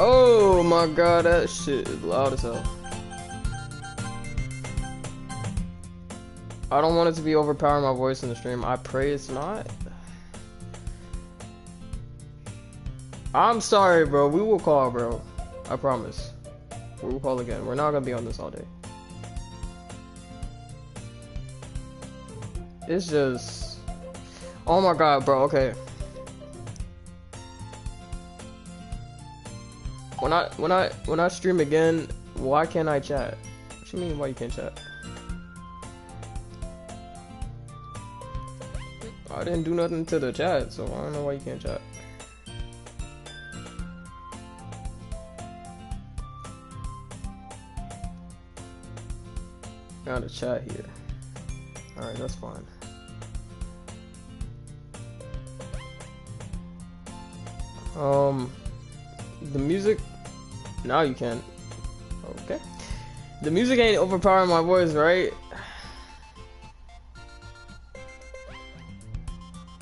Oh my god, that shit is loud as hell. I don't want it to be overpowering my voice in the stream. I pray it's not. I'm sorry, bro. We will call, bro. I promise. We will call again. We're not gonna be on this all day. It's just... Oh my god, bro. Okay. When I stream again, why can't I chat? What you mean, why you can't chat? I didn't do nothing to the chat, so I don't know why you can't chat. Got a chat here. Alright, that's fine. The music... Now you can. Okay. The music ain't overpowering my voice, right?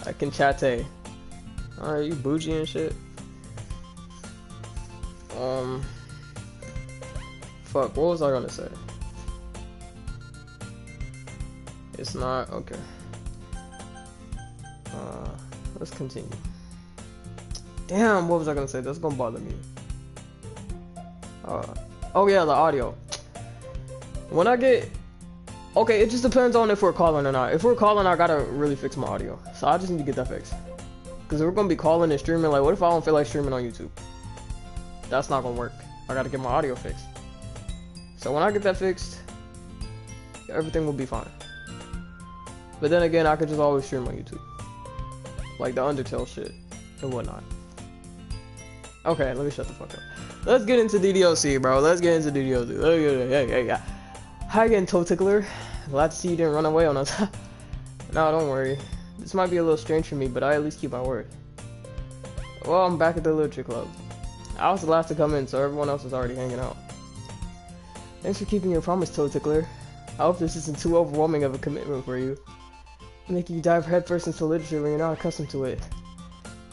I can chatte. Alright, you bougie and shit. Fuck, what was I gonna say? It's not, okay. Let's continue. Damn, what was I gonna say? That's gonna bother me. Oh yeah, the audio. When I get... Okay, it just depends on if we're calling or not. If we're calling, I gotta really fix my audio. So I just need to get that fixed. Because we're gonna be calling and streaming, like, what if I don't feel like streaming on YouTube? That's not gonna work. I gotta get my audio fixed. So when I get that fixed, everything will be fine. But then again, I could just always stream on YouTube. Like the Undertale shit and whatnot. Okay, let me shut the fuck up. Let's get into DDLC, bro. Let's get into DDLC. Yeah. Hi again, Toe Tickler. Glad to see you didn't run away on us. No, don't worry. This might be a little strange for me, but I at least keep my word. Well, I'm back at the Literature Club. I was the last to come in, so everyone else was already hanging out. Thanks for keeping your promise, Toe Tickler. I hope this isn't too overwhelming of a commitment for you. Making you dive headfirst into literature when you're not accustomed to it.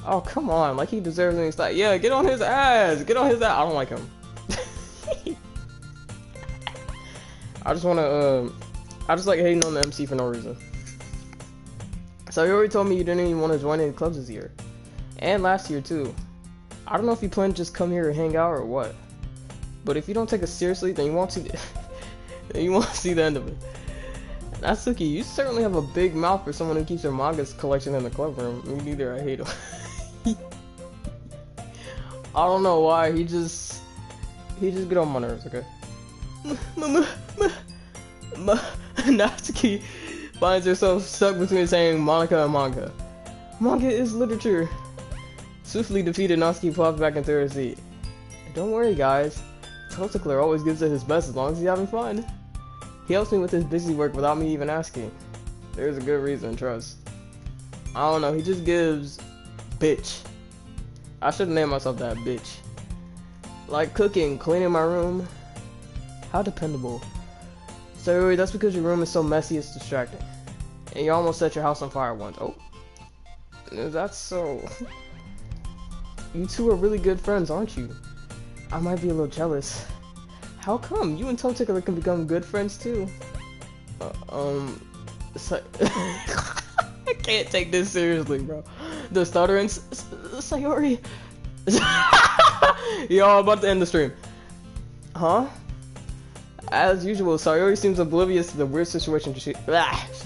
Oh, come on. Like, he deserves anything. Like, yeah, get on his ass. Get on his ass. I don't like him. I just want to, I just like hating on the MC for no reason. So you already told me you didn't even want to join any clubs this year. And last year, too. I don't know if you plan to just come here and hang out or what. But if you don't take us seriously, then you won't see then you won't see the end of it. Natsuki, you certainly have a big mouth for someone who keeps their manga's collection in the club room. Me neither, I hate him. I don't know why, he just get on my nerves, okay? Natsuki finds herself stuck between saying Monica and manga. Manga is literature. Swiftly defeated, Natsuki pops back into her seat. Don't worry, guys. Toe Tickler always gives it his best as long as he's having fun. He helps me with his busy work without me even asking. There's a good reason, trust. I don't know, he just gives bitch. I should name myself that, bitch. Like cooking, cleaning my room. How dependable. So that's because your room is so messy it's distracting. And you almost set your house on fire once. Oh. That's so... You two are really good friends, aren't you? I might be a little jealous. How come? You and Toe Tickler can become good friends too. I can't take this seriously, bro. The stuttering Sayori. Yo, I'm about to end the stream. Huh? As usual, Sayori seems oblivious to the weird situation she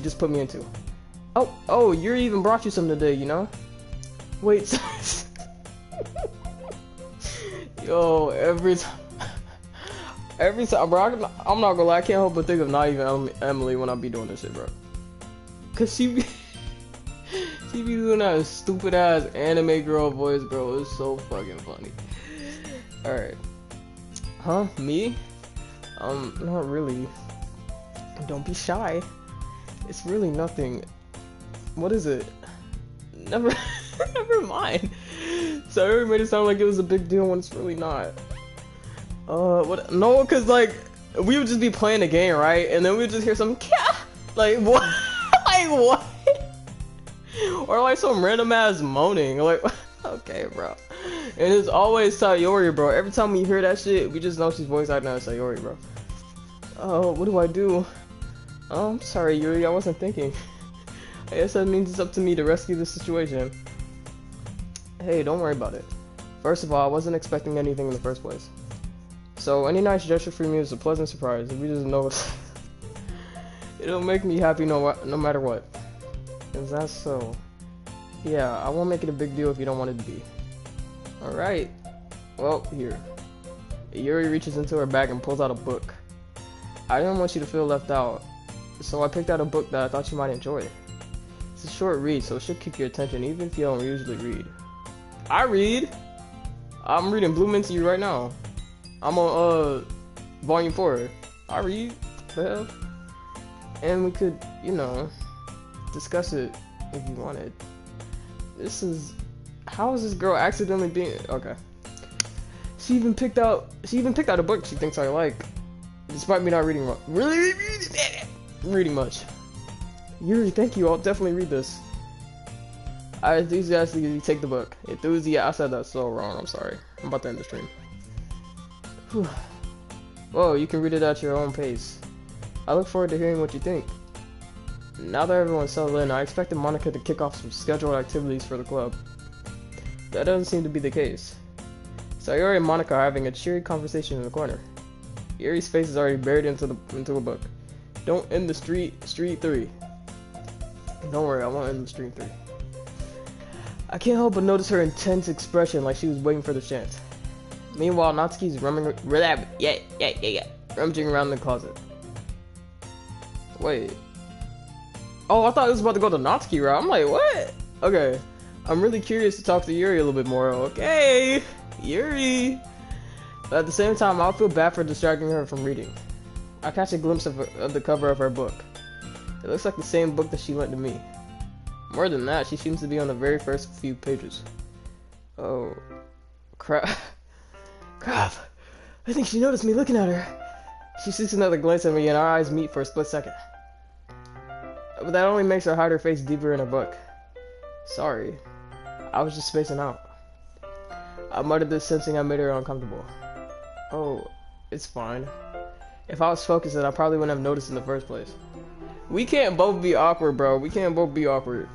just put me into. Oh, Yuri even brought you something today, you know? Wait. Yo, every time, bro, I'm not gonna lie, I can't help but think of not even Emily when I be doing this shit, bro. Cause she be doing that stupid ass anime girl voice, bro. It's so fucking funny. Alright. Huh? Me? Not really. Don't be shy. It's really nothing. What is it? Never mind. Sorry, made it sound like it was a big deal when it's really not. What? No, cause like we would just be playing the game, right? And then we would just hear some like what? Like what? Or like some random ass moaning. Like okay, bro. And it's always Sayori, bro. Every time we hear that shit, we just know she's voice acting as Sayori, bro. Oh, what do I do? Oh, I'm sorry, Yuri. I wasn't thinking. I guess that means it's up to me to rescue the situation. Hey, don't worry about it. First of all, I wasn't expecting anything in the first place. So, any nice gesture from you is a pleasant surprise. If we just know it'll make me happy no matter what. Is that so? Yeah, I won't make it a big deal if you don't want it to be. Alright. Well, here. Yuri reaches into her bag and pulls out a book. I didn't want you to feel left out, so I picked out a book that I thought you might enjoy. It's a short read, so it should keep your attention even if you don't usually read. I read! I'm reading Bloom Into You right now. I'm on, volume 4. I read. The hell? And we could, you know, discuss it if you wanted. This is... How is this girl accidentally being... Okay. She even picked out a book she thinks I like. Despite me not reading much. Reading much. Yuri, thank you. I'll definitely read this. I enthusiastically take the book. I said that so wrong. I'm sorry. I'm about to end the stream. Whew. Whoa, you can read it at your own pace. I look forward to hearing what you think. Now that everyone's settled in, I expected Monica to kick off some scheduled activities for the club. That doesn't seem to be the case. Sayori and Monica are having a cheery conversation in the corner. Yuri's face is already buried into a book. Don't end the street 3. Don't worry, I won't end the street 3. I can't help but notice her intense expression like she was waiting for the chance. Meanwhile, Natsuki's rummaging around the closet. Wait. Oh, I thought it was about to go to Natsuki route. I'm like, what? Okay. I'm really curious to talk to Yuri a little bit more. Okay. Yuri. But at the same time, I'll feel bad for distracting her from reading. I catch a glimpse of the cover of her book. It looks like the same book that she lent to me. More than that, she seems to be on the very first few pages. Oh. Crap. Crap. I think she noticed me looking at her. She shoots another glance at me and our eyes meet for a split second. But that only makes her hide her face deeper in her book. Sorry. I was just spacing out. I muttered this, sensing I made her uncomfortable. Oh, it's fine. If I was focused, then I probably wouldn't have noticed in the first place. We can't both be awkward, bro. We can't both be awkward.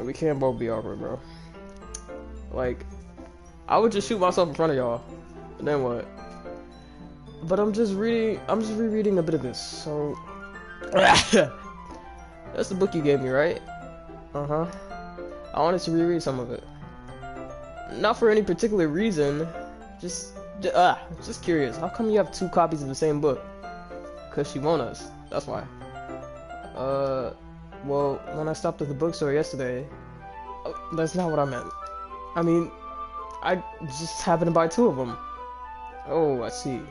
We can't both be awkward, bro. Like, I would just shoot myself in front of y'all. And then what? But I'm just rereading a bit of this, so... That's the book you gave me, right? Uh-huh. I wanted to reread some of it. Not for any particular reason. Just curious. How come you have 2 copies of the same book? Cause she won us. That's why. Well, when I stopped at the bookstore yesterday... Oh, that's not what I meant. I mean, I just happened to buy 2 of them. Oh, I see.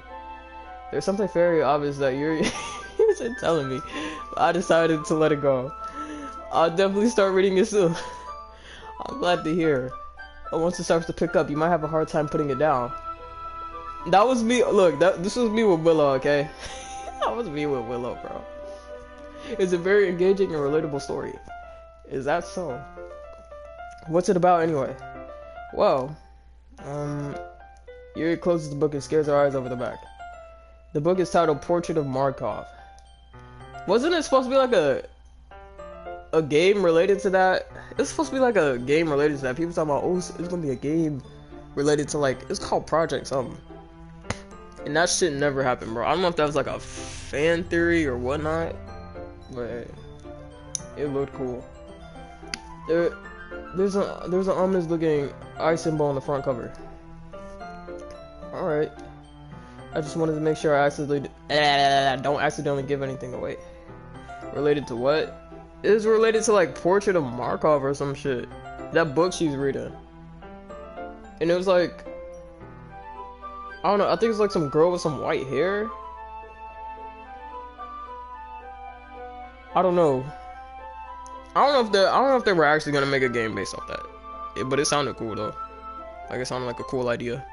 There's something very obvious that you're isn't telling me. I decided to let it go. I'll definitely start reading it soon. I'm glad to hear. But once it starts to pick up, you might have a hard time putting it down. That was me. Look, this was me with Willow, okay? That was me with Willow, bro. It's a very engaging and relatable story. Is that so? What's it about anyway? Well, Yuri closes the book and scares her eyes over the back. The book is titled Portrait of Markov. Wasn't it supposed to be like a game related to that? It's supposed to be like a game related to that. People talking about, oh, it's gonna be a game related to, like, it's called Project something. And that shit never happened, bro. I don't know if that was like a fan theory or whatnot, but it looked cool. There's an ominous looking eye symbol on the front cover. Alright. I just wanted to make sure I don't accidentally give anything away. Related to what? It is related to like Portrait of Markov or some shit. That book she's reading. And it was like, I don't know, I think it's like some girl with some white hair. I don't know. I don't know if they were actually gonna make a game based off that. Yeah, but it sounded cool though. Like, it sounded like a cool idea.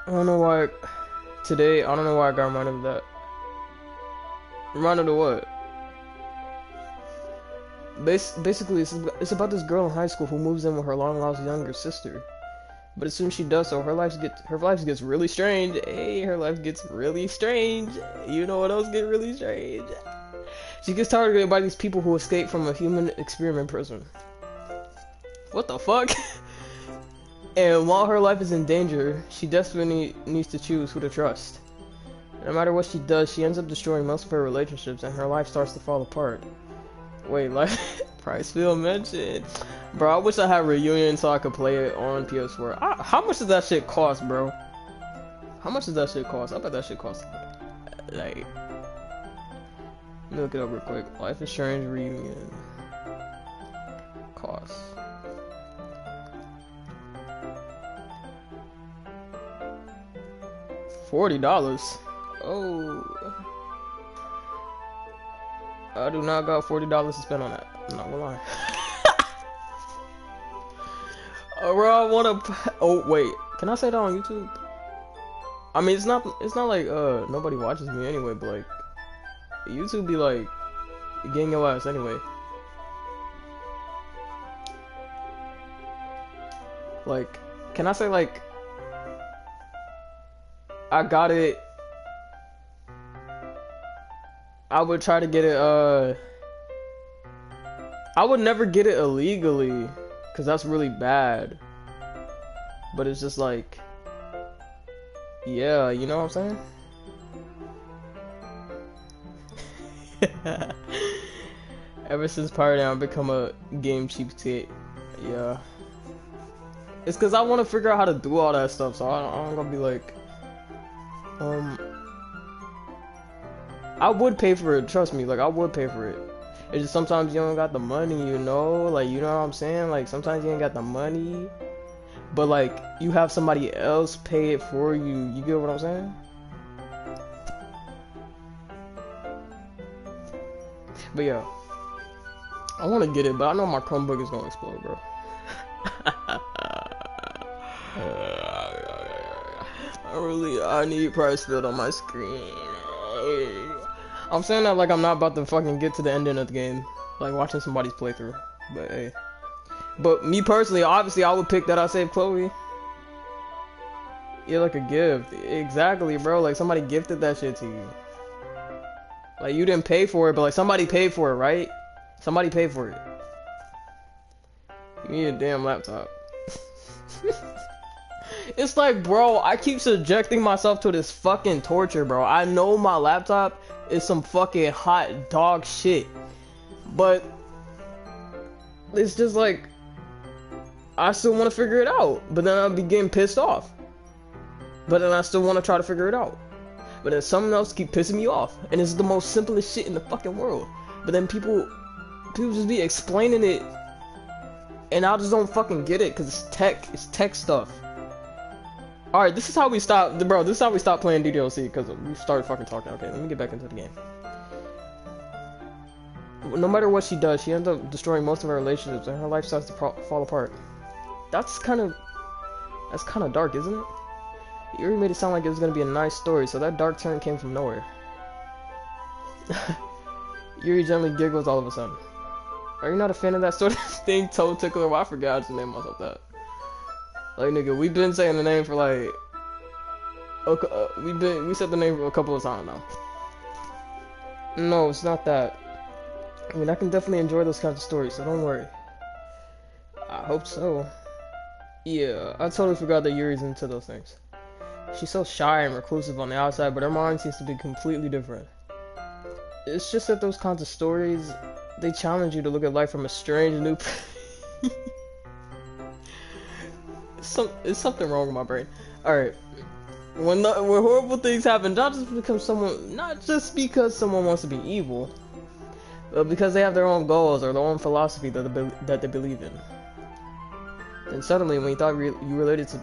I don't know why I got reminded of that. Reminded of what? Basically, it's about this girl in high school who moves in with her long-lost younger sister. But as soon as she does so, her life gets really strange. Hey, her life gets really strange. You know what else gets really strange? She gets targeted by these people who escape from a human experiment prison. What the fuck? And while her life is in danger, she desperately needs to choose who to trust. No matter what she does, she ends up destroying most of her relationships, and her life starts to fall apart. Wait, like, Pricefield mentioned. Bro, I wish I had Reunion so I could play it on PS4. How much does that shit cost, bro? How much does that shit cost? I bet that shit costs, like... Let me look it up real quick. Life is Strange Reunion. Cost. $40. Oh. I do not got $40 to spend on that. I'm not gonna lie. Bro, I wanna. Oh wait, can I say that on YouTube? I mean, it's not like nobody watches me anyway, but like YouTube be like getting your ass anyway. Like, can I say like I got it? I would try to get it, I would never get it illegally, cause that's really bad. But it's just like, yeah, you know what I'm saying? Ever since Pirate I've become a game cheapskate. Yeah. It's cause I want to figure out how to do all that stuff, so I'm gonna be like, I would pay for it, trust me, like I would pay for it. It's just sometimes you don't got the money, you know, like, you know what I'm saying? Like sometimes you ain't got the money, but like you have somebody else pay it for you. You get what I'm saying? But yeah, I want to get it, but I know my Chromebook is gonna explode, bro. I need Pricefield on my screen. I'm saying that like I'm not about to fucking get to the ending of the game, like watching somebody's playthrough. But hey, but me personally, obviously I would pick that I saved Chloe. Yeah, like a gift. Exactly, bro. Like somebody gifted that shit to you. Like you didn't pay for it, but like somebody paid for it, right? Somebody paid for it. You need a damn laptop. It's like, bro, I keep subjecting myself to this fucking torture, bro. I know my laptop is some fucking hot dog shit, but it's just like I still want to figure it out, but then I'll be getting pissed off, but then I still want to try to figure it out, but then something else keep pissing me off, and it's the most simplest shit in the fucking world, but then people just be explaining it and I just don't fucking get it because it's tech stuff. Alright, this is how we stop, bro, this is how we stop playing DDLC, because we started fucking talking. Okay, let me get back into the game. No matter what she does, she ends up destroying most of her relationships, and her life starts to fall apart. That's kind of dark, isn't it? Yuri made it sound like it was going to be a nice story, so that dark turn came from nowhere. Yuri gently giggles all of a sudden. Are you not a fan of that sort of thing, Toe Tickler? Well, I forgot to name myself that. Like, nigga, we've been saying the name for like, we said the name a couple of times now. No, it's not that. I mean, I can definitely enjoy those kinds of stories, so don't worry. I hope so. Yeah, I totally forgot that Yuri's into those things. She's so shy and reclusive on the outside, but her mind seems to be completely different. It's just that those kinds of stories, they challenge you to look at life from a strange new It's something wrong with my brain. Alright. When horrible things happen, not just because someone wants to be evil, but because they have their own goals or their own philosophy that they believe in. Then suddenly, when you thought you related to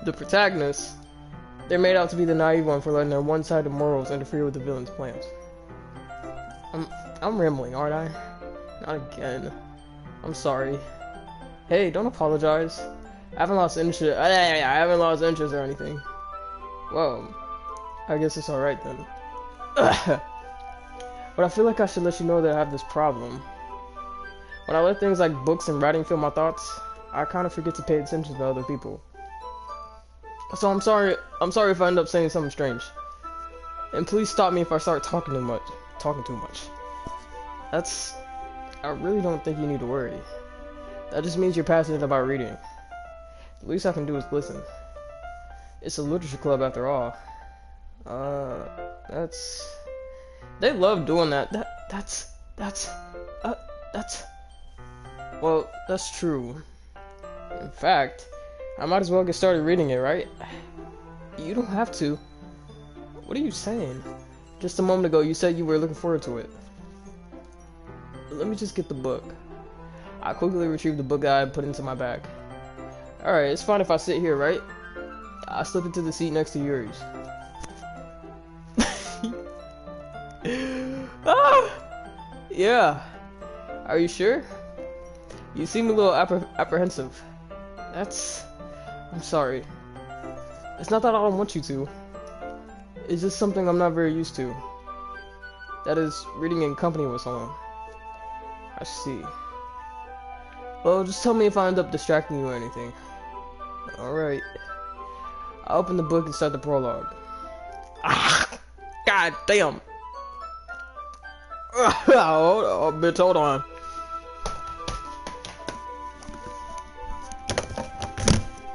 the protagonist, they're made out to be the naive one for letting their one-sided morals interfere with the villain's plans. I'm rambling, aren't I? Not again. I'm sorry. Hey, don't apologize. I haven't lost interest. I haven't lost interest or anything. Well, I guess it's alright then. But I feel like I should let you know that I have this problem. When I let things like books and writing fill my thoughts, I kind of forget to pay attention to other people. So I'm sorry if I end up saying something strange. And please stop me if I start talking too much. I really don't think you need to worry. That just means you're passionate about reading. The least I can do is listen. It's a literature club after all. They love doing that. Well, that's true. In fact, I might as well get started reading it, right? You don't have to. What are you saying? Just a moment ago, you said you were looking forward to it. Let me just get the book. I quickly retrieved the book I put into my bag. Alright, it's fine if I sit here, right? I slip into the seat next to Yuri's. Ah! Yeah. Are you sure? You seem a little apprehensive. I'm sorry. It's not that I don't want you to. It's just something I'm not very used to. That is, reading in company with someone. I see. Well, just tell me if I end up distracting you or anything. Alright. I open the book and start the prologue. Ah! God damn! Oh, bitch, hold on.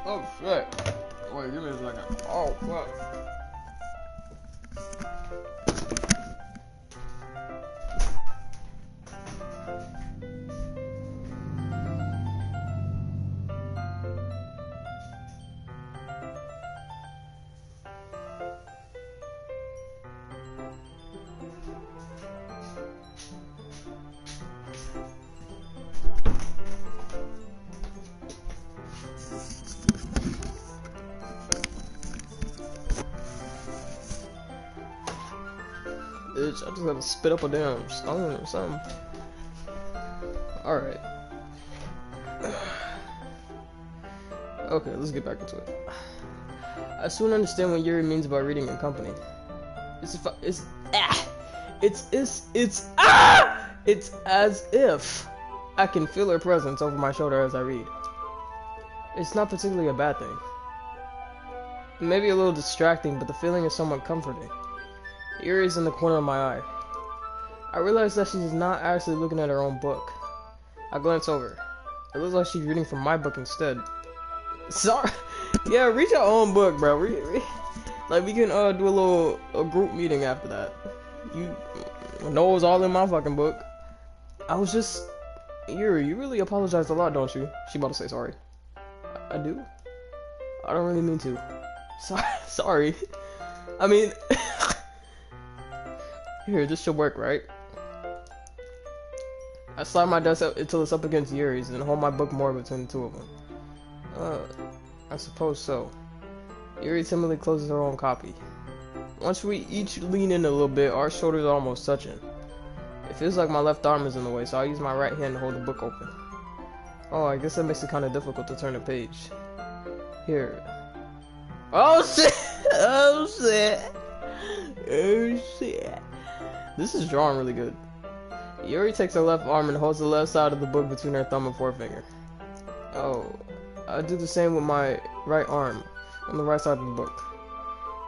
Oh, shit. Wait, give me a second. Oh, fuck. Bitch, I just gotta spit up a damn stone or something. Alright. Okay, let's get back into it. I soon understand what Yuri means by reading in company. It's as if I can feel her presence over my shoulder as I read. It's not particularly a bad thing. It may be a little distracting, but the feeling is somewhat comforting. Yuri is in the corner of my eye. I realize that she's not actually looking at her own book. I glance over. It looks like she's reading from my book instead. Sorry. Yeah, read your own book, bro. Like, we can do a group meeting after that. You know it's all in my fucking book. I was just... Yuri, you really apologize a lot, don't you? She about to say sorry. I do? I don't really mean to. Sorry. I mean... Here, this should work, right? I slide my desk up until it's up against Yuri's and hold my book more between the two of them. I suppose so. Yuri timidly closes her own copy. Once we each lean in a little bit, our shoulders are almost touching. It feels like my left arm is in the way, so I use my right hand to hold the book open. Oh, I guess that makes it kind of difficult to turn the page. Here. Oh shit! Oh shit! Oh shit! This is drawn really good. Yuri takes her left arm and holds the left side of the book between her thumb and forefinger. Oh, I do the same with my right arm on the right side of the book.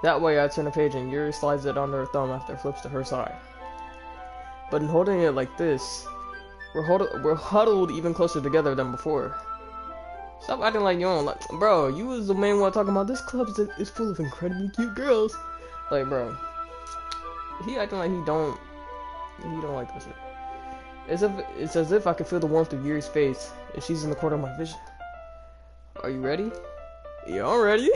That way I turn the page and Yuri slides it onto her thumb after it flips to her side. But in holding it like this, we're huddled even closer together than before. Stop acting like you don't like... Bro, you was the main one talking about this club is full of incredibly cute girls. Like, bro. He acting like he don't like this shit. It's as if I can feel the warmth of Yuri's face, and she's in the corner of my vision. Are you ready? Yeah, I'm ready.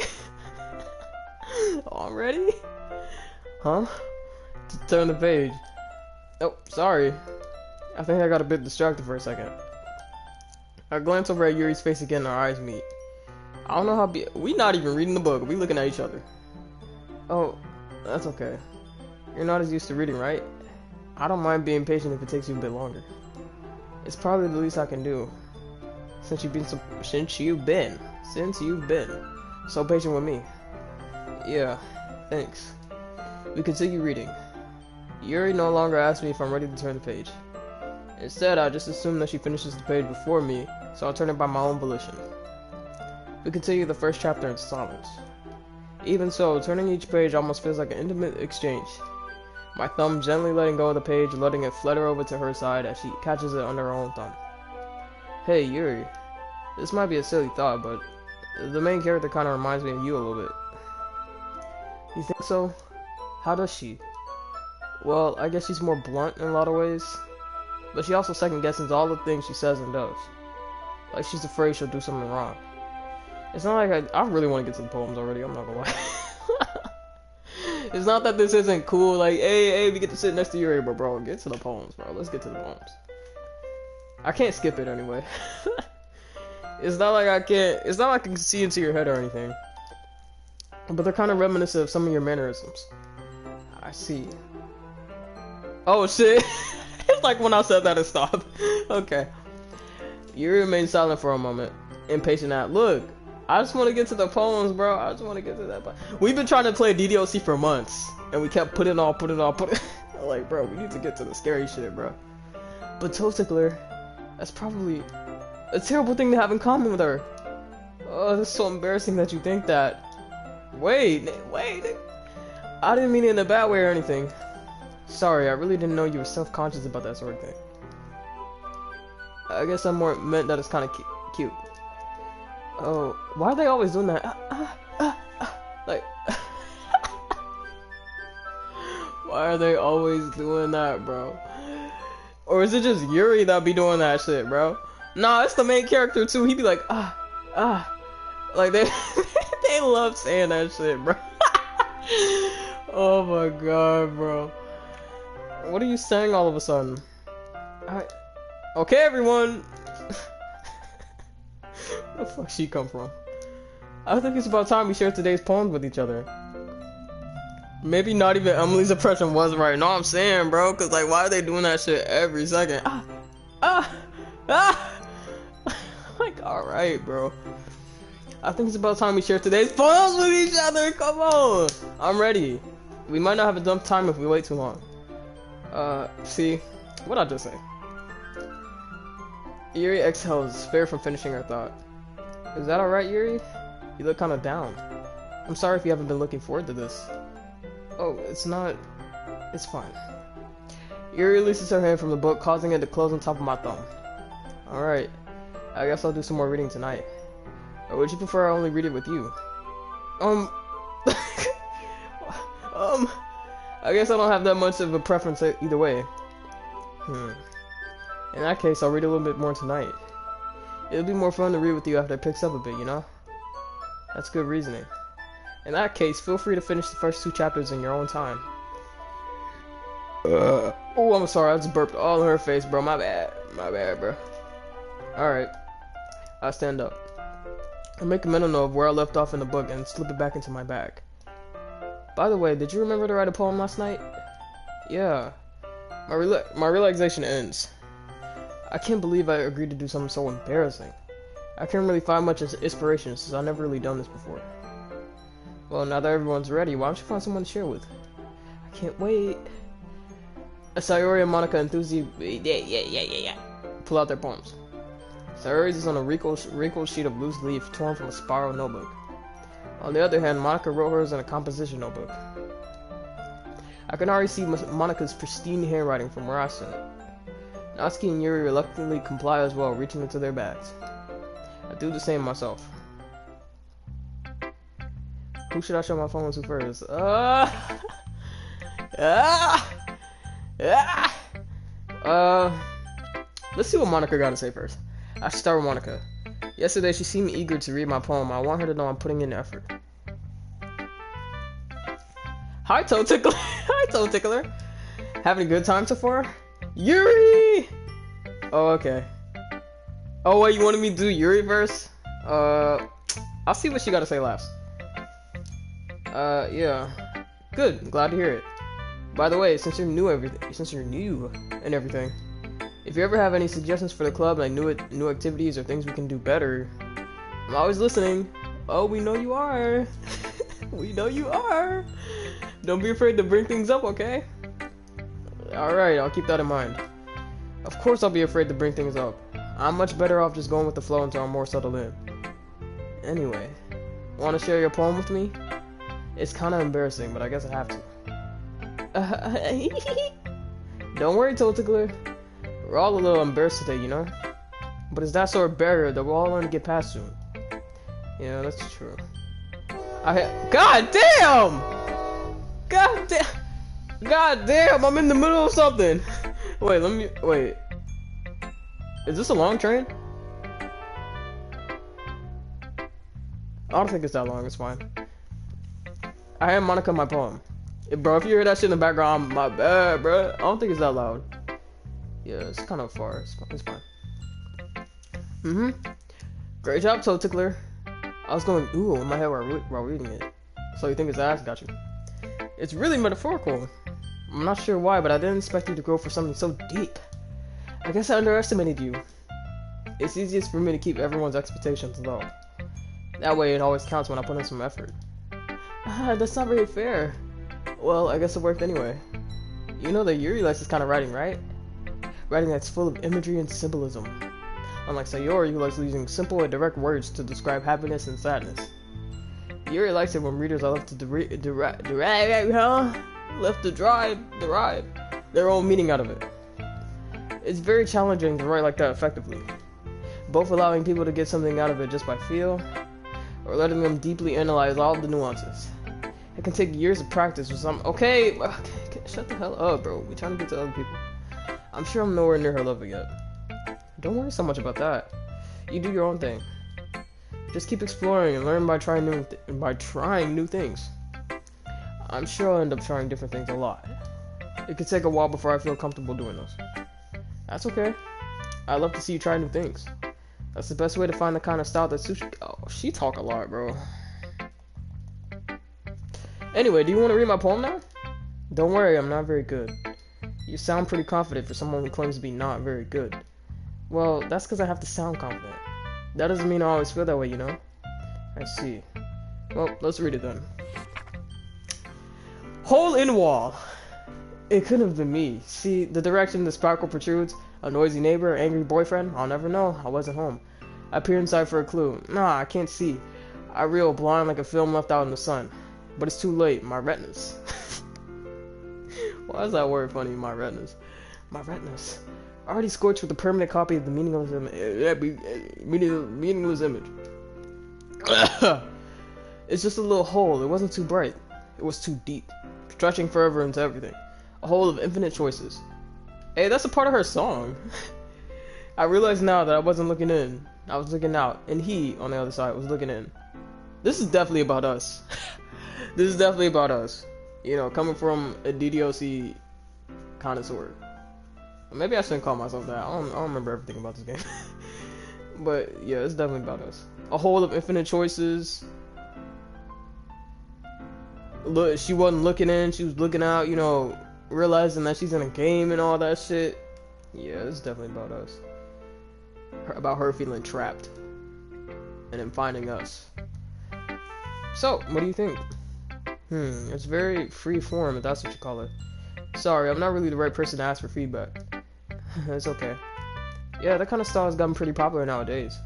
I'm ready. Huh? To turn the page. Oh, sorry. I think I got a bit distracted for a second. I glance over at Yuri's face again and our eyes meet. I don't know how we not even reading the book, we looking at each other. Oh, that's okay. You're not as used to reading, right? I don't mind being patient if it takes you a bit longer. It's probably the least I can do. Since you've been so patient with me. Yeah, thanks. We continue reading. Yuri no longer asks me if I'm ready to turn the page. Instead, I just assume that she finishes the page before me, so I'll turn it by my own volition. We continue the first chapter in silence. Even so, turning each page almost feels like an intimate exchange. My thumb gently letting go of the page, letting it flutter over to her side as she catches it under her own thumb. Hey, Yuri. This might be a silly thought, but the main character kind of reminds me of you a little bit. You think so? How does she? Well, I guess she's more blunt in a lot of ways, but she also second guesses all the things she says and does. Like she's afraid she'll do something wrong. It's not like I really want to get to the poems already, I'm not gonna lie. It's not that this isn't cool, like, hey, we get to sit next to Yuri, but bro, get to the poems, bro. Let's get to the poems. I can't skip it anyway. It's not like I can see into your head or anything. But they're kind of reminiscent of some of your mannerisms. I see. Oh shit. It's like when I said that it stopped. Okay. Yuri remained silent for a moment, impatient at, look, I just want to get to the poems, bro. I just want to get to that part. We've been trying to play DDoC for months, and we kept putting off. Like, bro, we need to get to the scary shit, bro. But Toe Tickler, that's probably a terrible thing to have in common with her. Oh, that's so embarrassing that you think that. Wait. I didn't mean it in a bad way or anything. Sorry, I really didn't know you were self-conscious about that sort of thing. I guess I more meant that it's kind of cute. Oh, why are they always doing that? Like, why are they always doing that, bro? Or is it just Yuri that be doing that shit, bro? Nah, it's the main character too. He be like, like they they love saying that shit, bro. Oh my god, bro. What are you saying all of a sudden? Okay, everyone. Where the fuck she come from? I think it's about time we share today's poems with each other. Maybe not even Emily's impression was right. Know what I'm saying, bro? Cause like, why are they doing that shit every second? Like, alright, bro. I think it's about time we share today's poems with each other. Come on. I'm ready. We might not have enough time if we wait too long. See? What'd I just say? Yuri exhales, fair from finishing her thought. Is that alright, Yuri? You look kinda down. I'm sorry if you haven't been looking forward to this. Oh, it's not... It's fine. Yuri releases her hand from the book, causing it to close on top of my thumb. Alright. I guess I'll do some more reading tonight. Or would you prefer I only read it with you? I guess I don't have that much of a preference either way. In that case, I'll read a little bit more tonight. It'll be more fun to read with you after it picks up a bit, you know? That's good reasoning. In that case, feel free to finish the first 2 chapters in your own time. Oh, I'm sorry, I just burped all in her face, bro. My bad, bro. Alright. I stand up. I make a mental note of where I left off in the book and slip it back into my bag. By the way, did you remember to write a poem last night? Yeah. My relaxation ends. I can't believe I agreed to do something so embarrassing. I can't really find much inspiration since I've never really done this before. Well, now that everyone's ready, why don't you find someone to share with? I can't wait. Sayori and Monica pull out their poems. Sayori's is on a wrinkled sheet of loose leaf torn from a spiral notebook. On the other hand, Monica wrote hers in a composition notebook. I can already see Monica's pristine handwriting from where I stood. Natsuki and Yuri reluctantly comply as well, reaching into their bags. I do the same myself. Who should I show my phone to first? Let's see what Monica got to say first. I should start with Monica. Yesterday, she seemed eager to read my poem. I want her to know I'm putting in effort. Hi, Toe Tickler. Hi, Toe Tickler. Having a good time so far? Yuri! Oh, okay. Oh, wait, you wanted me to do Yuri first? I'll see what she got to say last. Yeah. Good. I'm glad to hear it. By the way, since you're new and everything, if you ever have any suggestions for the club, like new activities or things we can do better, I'm always listening. Oh, we know you are. We know you are. Don't be afraid to bring things up, okay? Alright, I'll keep that in mind. Of course I'll be afraid to bring things up. I'm much better off just going with the flow until I'm more settled in. Anyway, want to share your poem with me? It's kind of embarrassing, but I guess I have to. Don't worry, Toe Tickler. We're all a little embarrassed today, you know? But it's that sort of barrier that we'll all learn to get past soon. Yeah, that's true. God damn! God damn! God damn, I'm in the middle of something! Wait. Is this a long train? I don't think it's that long, it's fine. I had Monica my poem. Bro, if you hear that shit in the background, my bad, bro. I don't think it's that loud. Yeah, it's kind of far. It's fine. Great job, Toe Tickler. I was going ooh in my head while reading it. So you think it's ass? Got you. It's really metaphorical. I'm not sure why, but I didn't expect you to go for something so deep. I guess I underestimated you. It's easiest for me to keep everyone's expectations low. That way it always counts when I put in some effort. That's not very fair. Well, I guess it worked anyway. You know that Yuri likes this kind of writing, right? Writing that's full of imagery and symbolism. Unlike Sayori, who likes using simple and direct words to describe happiness and sadness. Yuri likes it when readers are left to derive their own meaning out of it. It's very challenging to write like that effectively, both allowing people to get something out of it just by feel, or letting them deeply analyze all the nuances. It can take years of practice with some. Okay, shut the hell up, bro. We're trying to get to other people. I'm sure I'm nowhere near her level yet. Don't worry so much about that. You do your own thing. Just keep exploring and learn by trying new things. I'm sure I'll end up trying different things a lot. It could take a while before I feel comfortable doing those. That's okay. I love to see you try new things. That's the best way to find the kind of style that suits you. Oh, she talk a lot, bro. Anyway, do you want to read my poem now? Don't worry, I'm not very good. You sound pretty confident for someone who claims to be not very good. Well, that's because I have to sound confident. That doesn't mean I always feel that way, you know? I see. Well, let's read it then. Hole in wall. It couldn't have been me. See, the direction the sparkle protrudes, a noisy neighbor, angry boyfriend, I'll never know. I wasn't home. I peer inside for a clue. Nah, I can't see. I reel blind like a film left out in the sun. But it's too late. My retinas. Why is that word funny? My retinas. My retinas. Already scorched with a permanent copy of the meaningless image. It's just a little hole. It wasn't too bright. It was too deep, stretching forever into everything. A hole of infinite choices. Hey, that's a part of her song. I realize now that I wasn't looking in. I was looking out, and he, on the other side, was looking in. This is definitely about us. This is definitely about us. You know, coming from a DDoC connoisseur. Maybe I shouldn't call myself that. I don't remember everything about this game. But yeah, it's definitely about us. A hole of infinite choices. Look, she wasn't looking in, she was looking out, you know, realizing that she's in a game and all that shit. Yeah, it's definitely about us. About her feeling trapped. And then finding us. So, what do you think? It's very free form, if that's what you call it. Sorry, I'm not really the right person to ask for feedback. It's okay. Yeah, that kind of style has gotten pretty popular nowadays.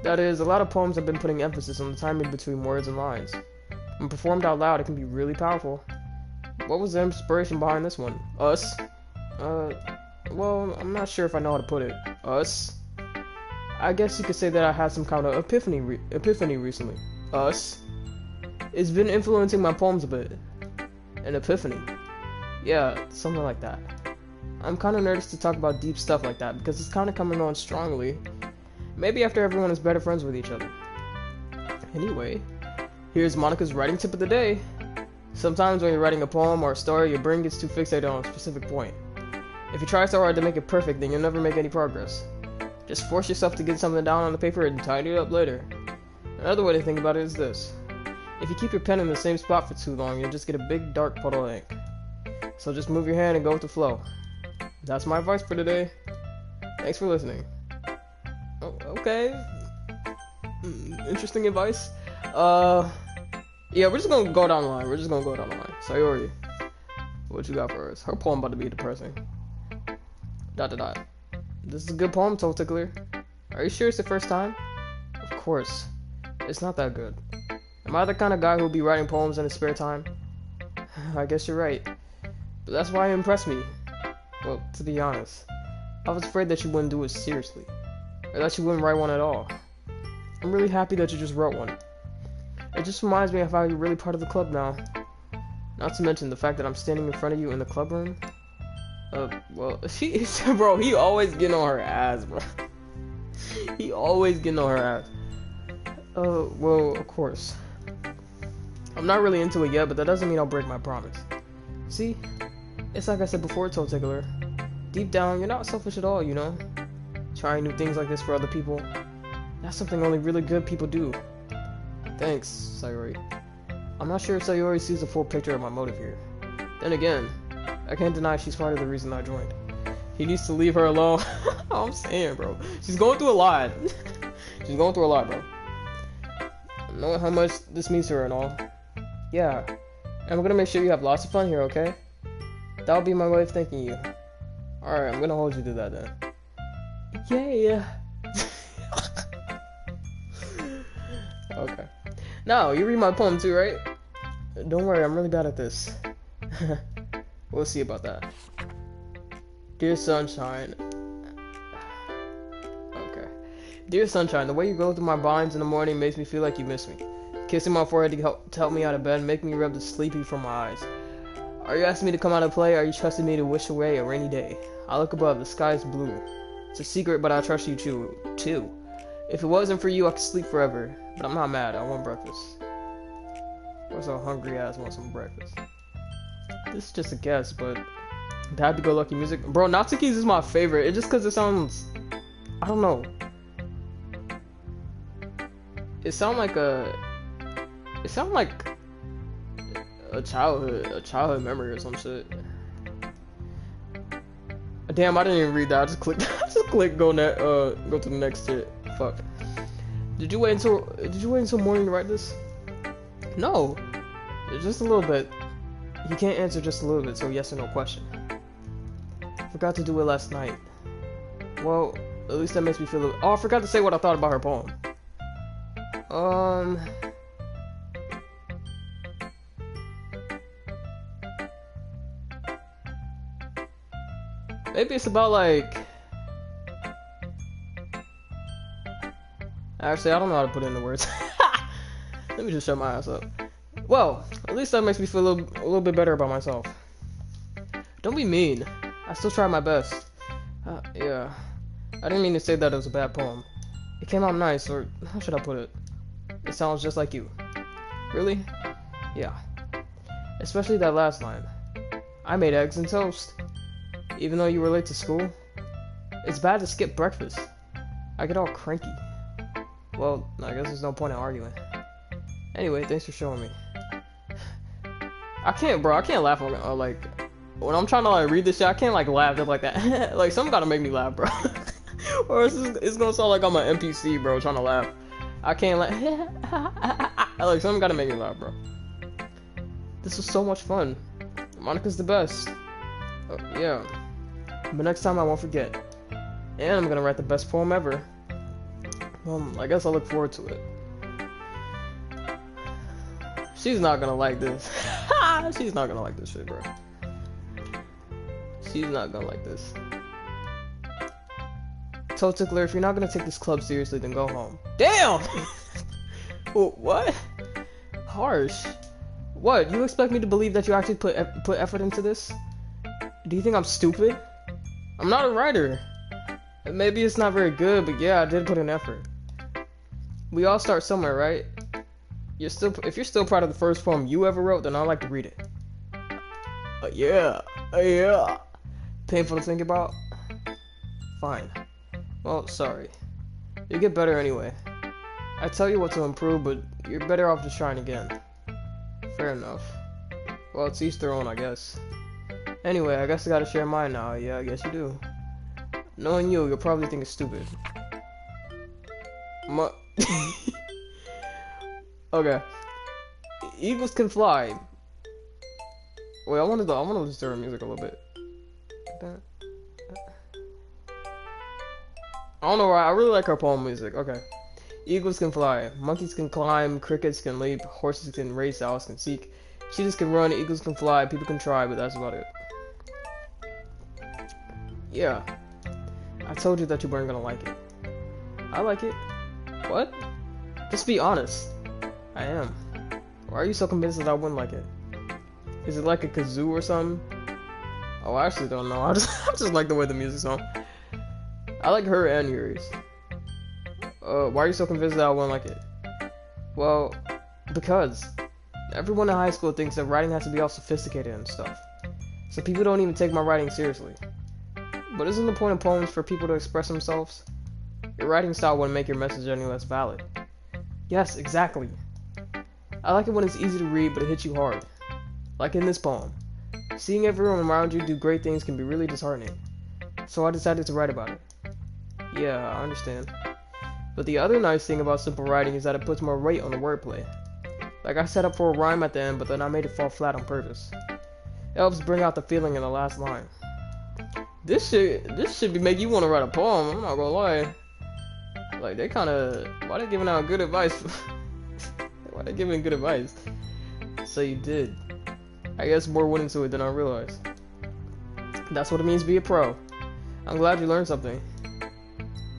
That is, a lot of poems have been putting emphasis on the timing between words and lines. When performed out loud, it can be really powerful. What was the inspiration behind this one? Us? Well, I'm not sure if I know how to put it. Us? I guess you could say that I had some kind of epiphany recently. Us? It's been influencing my poems a bit. An epiphany. Yeah, something like that. I'm kind of nervous to talk about deep stuff like that because it's kind of coming on strongly. Maybe after everyone is better friends with each other. Anyway, here's Monica's writing tip of the day. Sometimes when you're writing a poem or a story, your brain gets too fixated on a specific point. If you try so hard to make it perfect, then you'll never make any progress. Just force yourself to get something down on the paper and tidy it up later. Another way to think about it is this. If you keep your pen in the same spot for too long, you'll just get a big dark puddle of ink. So just move your hand and go with the flow. That's my advice for today. Thanks for listening. Oh, okay. Interesting advice. Yeah, we're just gonna go down the line. Sayori. What you got for us? Her poem about to be depressing. ... This is a good poem, Toe Tickler. Are you sure it's the first time? Of course. It's not that good. Am I the kind of guy who'll be writing poems in his spare time? I guess you're right. But that's why you impressed me. Well, to be honest, I was afraid that you wouldn't do it seriously. Or that you wouldn't write one at all. I'm really happy that you just wrote one. It just reminds me of how you're really part of the club now. Not to mention the fact that I'm standing in front of you in the club room. Well, bro, he always getting on her ass, bro. He always getting on her ass. Well, of course. I'm not really into it yet, but that doesn't mean I'll break my promise. See? It's like I said before, Toe Tickler. Deep down, you're not selfish at all, you know? Trying new things like this for other people. That's something only really good people do. Thanks, Sayori. I'm not sure if Sayori sees the full picture of my motive here. Then again, I can't deny she's part of the reason I joined. He needs to leave her alone. I'm saying, bro. She's going through a lot. She's going through a lot, bro. I know how much this means to her and all. Yeah. And we're gonna make sure you have lots of fun here, okay? That'll be my way of thanking you. Alright, I'm gonna hold you to that then. Yeah. Okay. Now, you read my poem too, right? Don't worry, I'm really bad at this. We'll see about that. Dear Sunshine. Okay. Dear Sunshine, the way you go through my blinds in the morning makes me feel like you miss me. Kissing my forehead to help me out of bed, make me rub the sleepy from my eyes. Are you asking me to come out and play? Or are you trusting me to wish away a rainy day? I look above, the sky is blue. It's a secret, but I trust you too. If it wasn't for you, I could sleep forever. But I'm not mad, I want breakfast. I'm so hungry ass want some breakfast. This is just a guess, but the happy-go-lucky music. Bro, Natsuki's is my favorite. It's just because it sounds, I don't know. It sounds like a childhood memory or some shit. Damn, I didn't even read that. I just clicked go to the next shit. Fuck. Did you wait until morning to write this? No. Just a little bit. You can't answer just a little bit, so yes or no question. Forgot to do it last night. Well, at least that makes me feel oh, I forgot to say what I thought about her poem. Maybe it's about like... Actually, I don't know how to put it into words. Let me just shut my ass up. Well, at least that makes me feel a little bit better about myself. Don't be mean. I still tried my best. Yeah. I didn't mean to say that it was a bad poem. It came out nice, or how should I put it? It sounds just like you. Really? Yeah. Especially that last line. I made eggs and toast. Even though you were late to school. It's bad to skip breakfast. I get all cranky. Well, I guess there's no point in arguing. Anyway, thanks for showing me. I can't laugh on, like, when I'm trying to, like, read this shit, I can't, like, laugh just like that. Like, something gotta make me laugh, bro. Or it's gonna sound like I'm an NPC, bro, trying to laugh. I can't, like, like, something gotta make me laugh, bro. This was so much fun. Monika's the best. Yeah. But next time I won't forget. And I'm gonna write the best poem ever. I guess I'll look forward to it. She's not gonna like this. She's not gonna like this shit, bro. She's not gonna like this. Toe Tickler, if you're not gonna take this club seriously, then go home. Damn! What? Harsh. What? You expect me to believe that you actually put effort into this? Do you think I'm stupid? I'm not a writer. Maybe it's not very good, but yeah, I did put in effort. We all start somewhere, right? If you're still proud of the first poem you ever wrote, then I'd like to read it. Yeah. Painful to think about? Fine. Well, sorry. You get better anyway. I tell you what to improve, but you're better off just trying again. Fair enough. Well, it's each their own, I guess. Anyway, I guess I gotta share mine now. Yeah, I guess you do. Knowing you'll probably think it's stupid. Okay. Eagles can fly. Wait, I wanted to listen to her music a little bit. I don't know why. I really like her poem music. Okay. Eagles can fly, monkeys can climb, crickets can leap, horses can race, owls can seek, cheetahs can run, eagles can fly, people can try, but that's about it. Yeah. I told you that you weren't gonna like it. I like it. What? Just be honest. I am. Why are you so convinced that I wouldn't like it? Is it like a kazoo or something? Oh, I actually don't know. I just like the way the music's on. I like her and Yuri's. Why are you so convinced that I wouldn't like it? Well, because everyone in high school thinks that writing has to be all sophisticated and stuff. So people don't even take my writing seriously. But isn't the point of poems for people to express themselves? Your writing style wouldn't make your message any less valid. Yes, exactly. I like it when it's easy to read, but it hits you hard. Like in this poem. Seeing everyone around you do great things can be really disheartening. So I decided to write about it. Yeah, I understand. But the other nice thing about simple writing is that it puts more weight on the wordplay. Like I set up for a rhyme at the end, but then I made it fall flat on purpose. It helps bring out the feeling in the last line. This should be make you want to write a poem, I'm not gonna lie. Like they kinda, why they giving out good advice? Why they giving good advice? So you did. I guess more went into it than I realized. That's what it means to be a pro. I'm glad you learned something.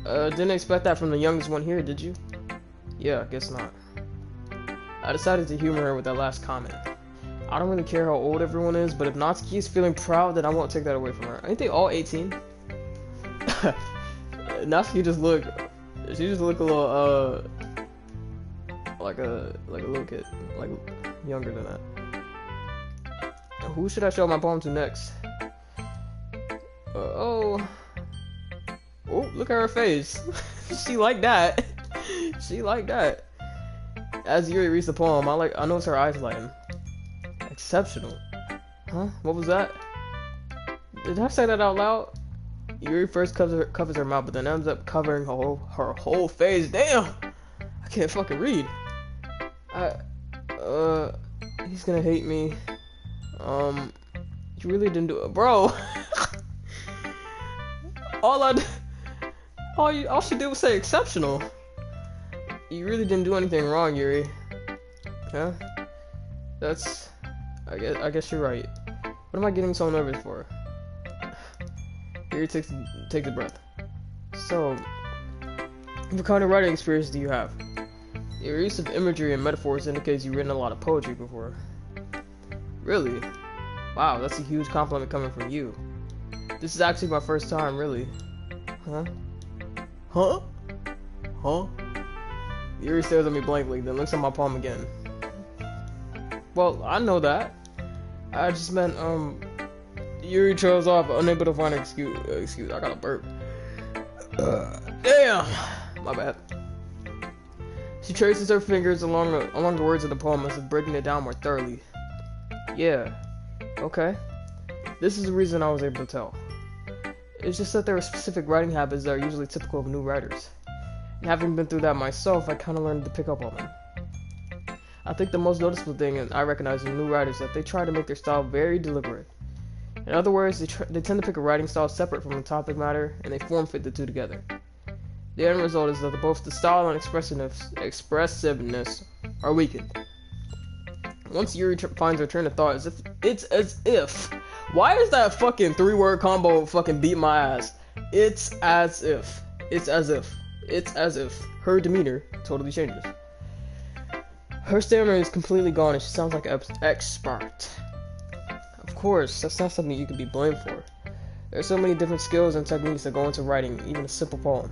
Didn't expect that from the youngest one here, did you? Yeah, guess not. I decided to humor her with that last comment. I don't really care how old everyone is, but if Natsuki is feeling proud, then I won't take that away from her. Ain't they all 18? Natsuki she just look a little, like a little kid, like younger than that. Who should I show my poem to next? Oh, look at her face. She like that. She like that. As Yuri reads the poem, I notice her eyes lighten. Exceptional. Huh? What was that? Did I say that out loud? Yuri first covers her mouth, but then ends up covering her whole face. Damn! I can't fucking read. He's gonna hate me. You really didn't do it, bro. All she did was say exceptional. You really didn't do anything wrong, Yuri. Yeah? I guess you're right. What am I getting so nervous for? Yuri takes a breath. So, what kind of writing experience do you have? Your use of imagery and metaphors indicates you've written a lot of poetry before. Really? Wow, that's a huge compliment coming from you. This is actually my first time, really. Huh? Huh? Huh? Yuri stares at me blankly, then looks at my palm again. Well, I know that. I just meant, Yuri trails off, unable to find an excuse. I got a burp. Damn! My bad. She traces her fingers along the words of the poem as if breaking it down more thoroughly. Yeah. Okay. This is the reason I was able to tell. It's just that there are specific writing habits that are usually typical of new writers. And having been through that myself, I kind of learned to pick up on them. I think the most noticeable thing I recognize in new writers is that they try to make their style very deliberate. In other words, they tend to pick a writing style separate from the topic matter, and they form-fit the two together. The end result is that both the style and expressiveness are weakened. Once Yuri finds her train of thought, it's as if. Why is that fucking 3-word combo fucking beat my ass? It's as if. It's as if. It's as if. Her demeanor totally changes. Her stamina is completely gone and she sounds like an expert. Of course, that's not something you can be blamed for. There are so many different skills and techniques that go into writing even a simple poem.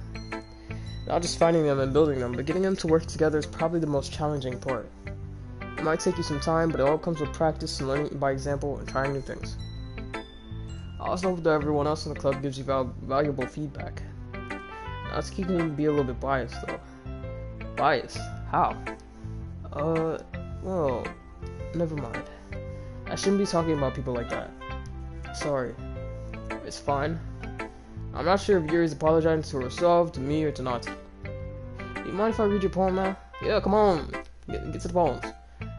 Not just finding them and building them, but getting them to work together is probably the most challenging part. It might take you some time, but it all comes with practice and learning by example and trying new things. I also hope that everyone else in the club gives you valuable feedback. Natsuki can be a little bit biased though. Biased? How? Well, never mind. I shouldn't be talking about people like that. Sorry. It's fine. I'm not sure if Yuri's apologizing to herself, to me, or to Natsuki. Do you mind if I read your poem now? Yeah, come on. Get to the poems.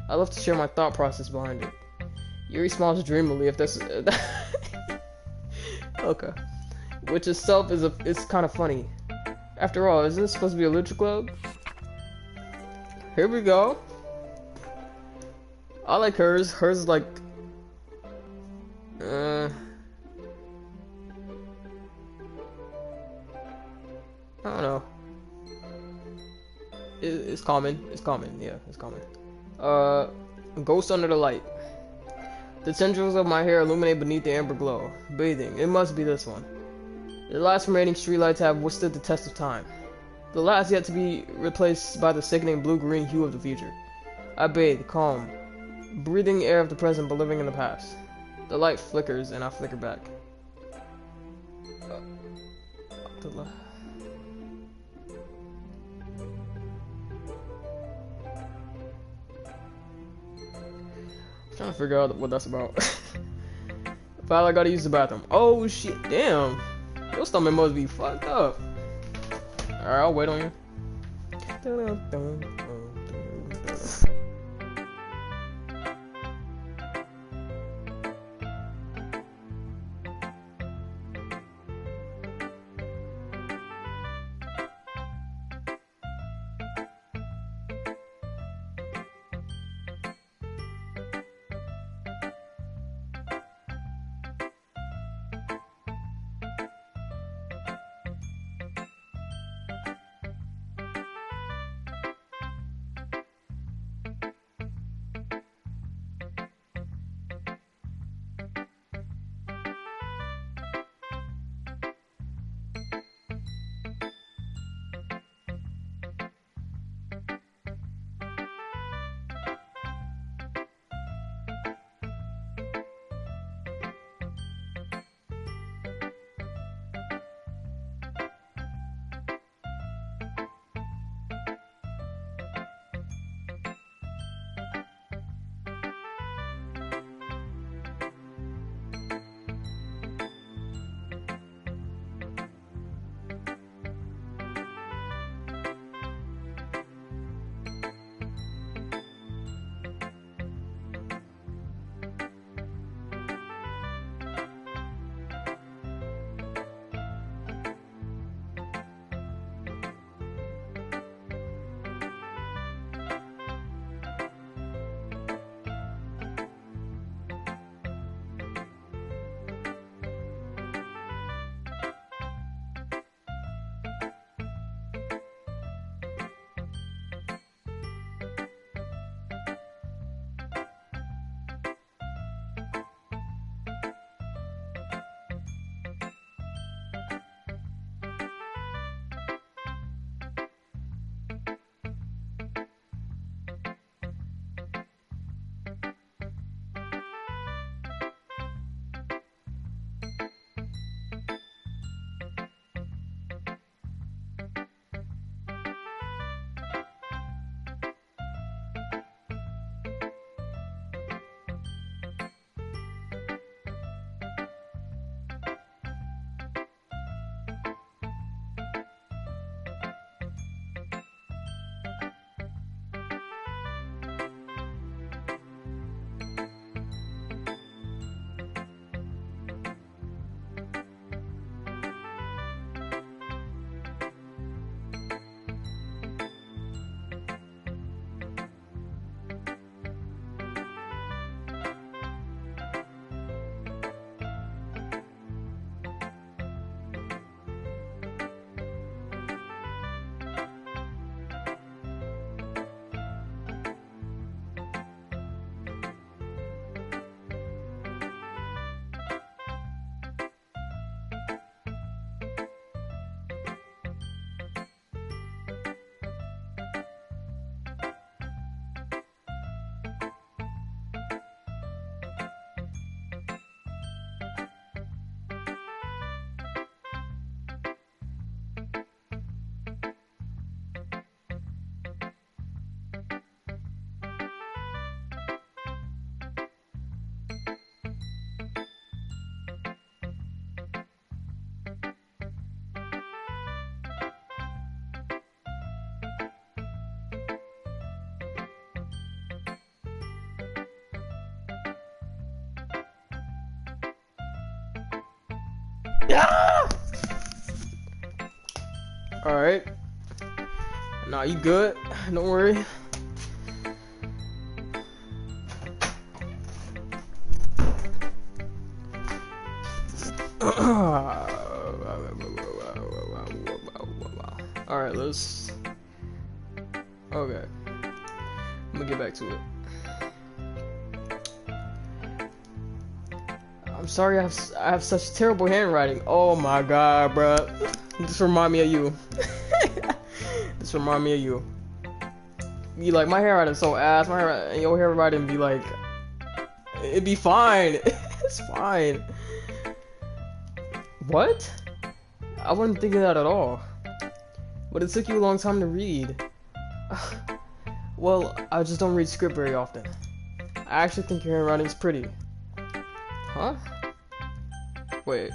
I love to share my thought process behind it. Yuri smiles dreamily if that's okay. Which itself is it's kind of funny. After all, isn't this supposed to be a literature club? Here we go. I like hers. Hers is like I don't know. It's common. It's common. Yeah, it's common. Ghost under the light. The tendrils of my hair illuminate beneath the amber glow. Bathing. It must be this one. The last remaining streetlights have withstood the test of time. The last yet to be replaced by the sickening blue-green hue of the future. I bathe, calm, breathing air of the present but living in the past. The light flickers and I flicker back. Trying to figure out what that's about. Finally, I gotta use the bathroom. Oh shit, damn. Your stomach must be fucked up. Alright, I'll wait on you. Ah! Alright. Nah, you good? Don't worry. Alright, let's... Okay. I'm gonna get back to it. I'm sorry I have such terrible handwriting. Oh my god, bruh. This remind me of you. This remind me of you. You like, my handwriting's so ass. My handwriting, your handwriting be like... It'd be fine. It's fine. What? I wasn't thinking that at all. But it took you a long time to read. Well, I just don't read script very often. I actually think your handwriting's pretty. Huh? Wait.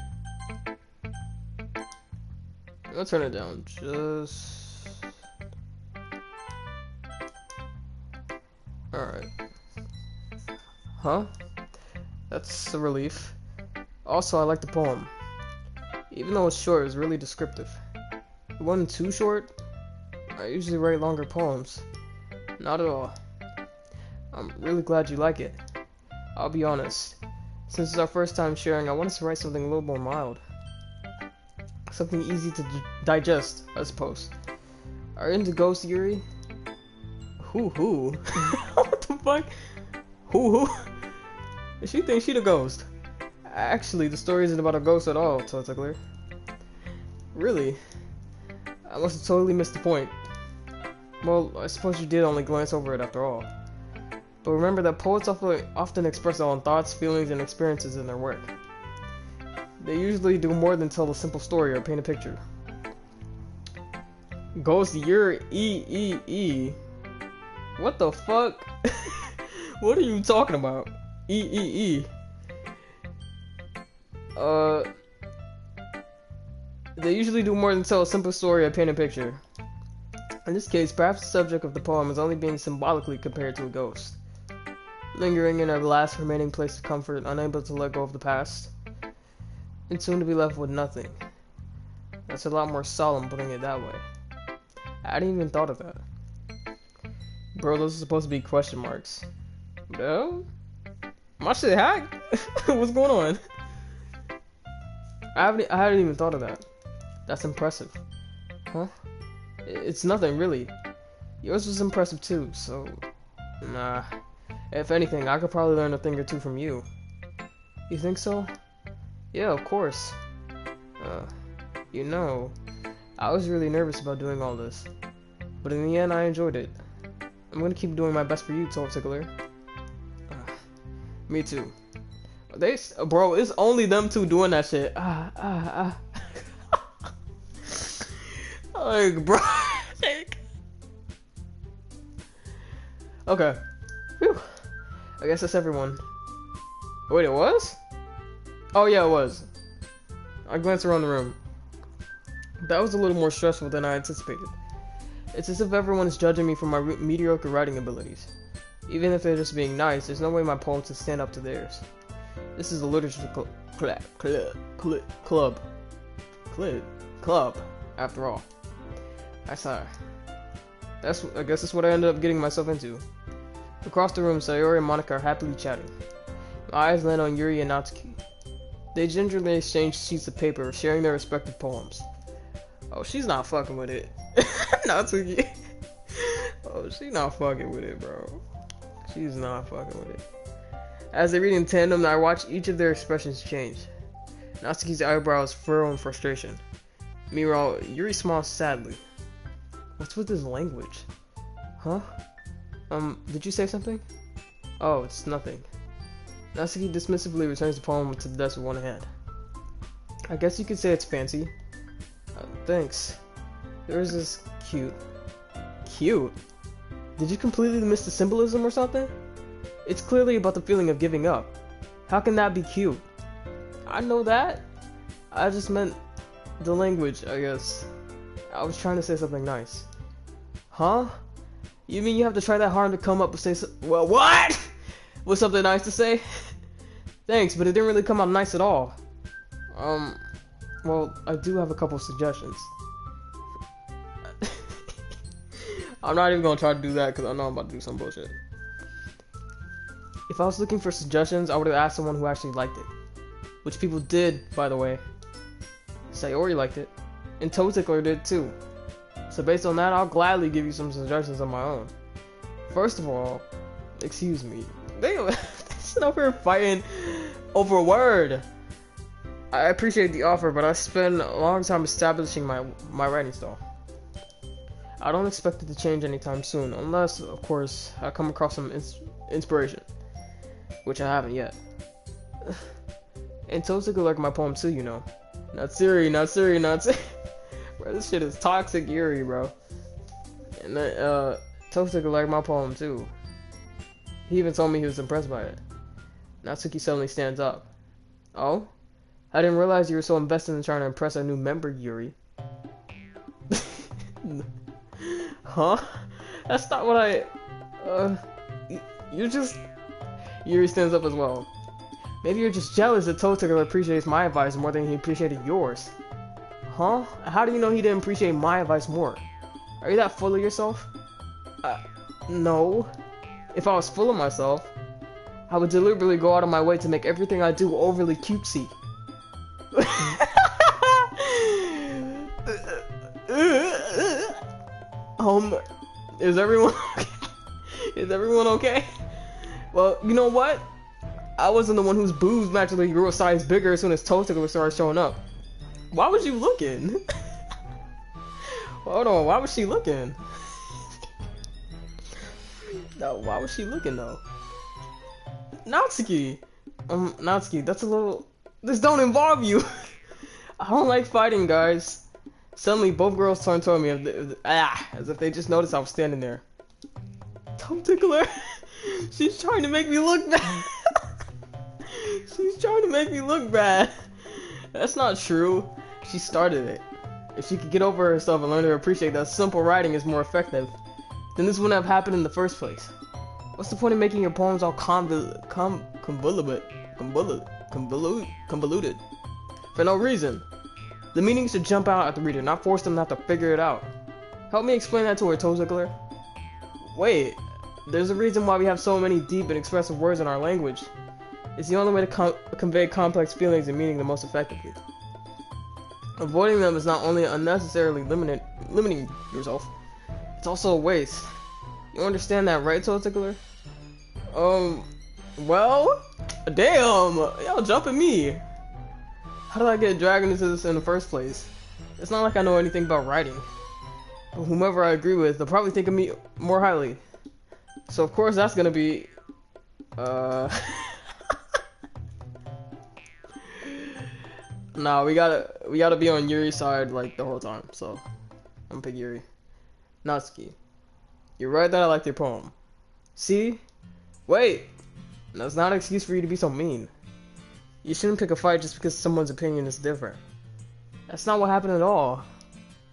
I'll turn it down. Just... Alright. Huh? That's a relief. Also, I like the poem. Even though it's short, it's really descriptive. It wasn't too short. I usually write longer poems. Not at all. I'm really glad you like it. I'll be honest. Since it's our first time sharing, I wanted to write something a little more mild. Something easy to digest, I suppose. Are you into ghosts, Yuri? Who? What the fuck? Who? She thinks she the ghost. Actually, the story isn't about a ghost at all, Totally. Really? I must have totally missed the point. Well, I suppose you did only glance over it after all. But remember that poets often express their own thoughts, feelings, and experiences in their work. They usually do more than tell a simple story or paint a picture. Ghost, you're E. What the fuck? What are you talking about? E. They usually do more than tell a simple story or paint a picture. In this case, perhaps the subject of the poem is only being symbolically compared to a ghost. Lingering in a last remaining place of comfort, unable to let go of the past, and soon to be left with nothing. That's a lot more solemn putting it that way. I hadn't even thought of that. Bro, those are supposed to be question marks. No? My shit hacked? What's going on? I hadn't even thought of that. That's impressive. Huh? It's nothing, really. Yours was impressive too, so... Nah. If anything, I could probably learn a thing or two from you. You think so? Yeah, of course. You know, I was really nervous about doing all this. But in the end, I enjoyed it. I'm gonna keep doing my best for you, Tickler. Me too. Bro, it's only them two doing that shit. Like, bro. Okay. Whew. I guess that's everyone. Wait, it was? Oh yeah, it was. I glanced around the room. That was a little more stressful than I anticipated. It's as if everyone is judging me for my mediocre writing abilities. Even if they're just being nice, there's no way my poems can stand up to theirs. This is a literature club, after all. I sigh. I guess that's what I ended up getting myself into. Across the room, Sayori and Monika are happily chatting. My eyes land on Yuri and Natsuki. They gingerly exchange sheets of paper, sharing their respective poems. Oh, she's not fucking with it. Natsuki. Oh, she's not fucking with it, bro. She's not fucking with it. As they read in tandem, I watch each of their expressions change. Natsuki's eyebrows furrow in frustration. Meanwhile, Yuri smiles sadly. What's with his language? Huh? Did you say something? Oh, it's nothing. Natsuki dismissively returns the poem to the desk with one hand. I guess you could say it's fancy. Thanks. Yours is cute. Cute? Did you completely miss the symbolism or something? It's clearly about the feeling of giving up. How can that be cute? I know that. I just meant the language, I guess. I was trying to say something nice. Huh? You mean you have to try that hard to come up with well, what? With something nice to say? Thanks, but it didn't really come out nice at all. Well, I do have a couple suggestions. I'm not even gonna try to do that because I know I'm about to do some bullshit. If I was looking for suggestions, I would have asked someone who actually liked it. Which people did, by the way. Sayori liked it. And Toe Tickler did too. So based on that, I'll gladly give you some suggestions on my own. First of all, excuse me. They're over here fighting over a word. I appreciate the offer, but I spent a long time establishing my writing style. I don't expect it to change anytime soon, unless, of course, I come across some inspiration. Which I haven't yet. And Toe Tickler like my poem too, you know. Not Siri. Bro, this shit is toxic Yuri, bro. And Toe Tickler like my poem too. He even told me he was impressed by it. Natsuki suddenly stands up. Oh? I didn't realize you were so invested in trying to impress a new member, Yuri. Huh? That's not what I... You're just... Yuri stands up as well. Maybe you're just jealous that Toe Tickler appreciates my advice more than he appreciated yours. Huh? How do you know he didn't appreciate my advice more? Are you that full of yourself? No. If I was full of myself, I would deliberately go out of my way to make everything I do overly cutesy. Is everyone okay? Is everyone okay? Well, you know what? I wasn't the one whose boobs naturally grew a size bigger as soon as Toe Tickler started showing up. Why was you looking? Hold on, why was she looking? No, why was she looking though? Natsuki! Natsuki, that's a little... This don't involve you! I don't like fighting, guys. Suddenly, both girls turned toward me as if they just noticed I was standing there. Toe Tickler! She's trying to make me look bad! She's trying to make me look bad! That's not true. She started it. If she could get over herself and learn to appreciate that simple writing is more effective, then this wouldn't have happened in the first place. What's the point of making your poems all convoluted for no reason? The meaning should jump out at the reader, not force them to have to figure it out. Help me explain that to her, Toe Tickler. Wait, there's a reason why we have so many deep and expressive words in our language. It's the only way to convey complex feelings and meaning the most effectively. Avoiding them is not only unnecessarily limiting yourself, it's also a waste. You understand that, right, Toe Tickler? Well, damn, y'all jumping me. How did I get dragged into this in the first place? It's not like I know anything about writing. But whomever I agree with, they'll probably think of me more highly. So of course that's gonna be, Nah, we gotta be on Yuri's side like the whole time. So I'm gonna pick Yuri. Natsuki, you're right that I liked your poem. See? Wait, that's not an excuse for you to be so mean. You shouldn't pick a fight just because someone's opinion is different. That's not what happened at all.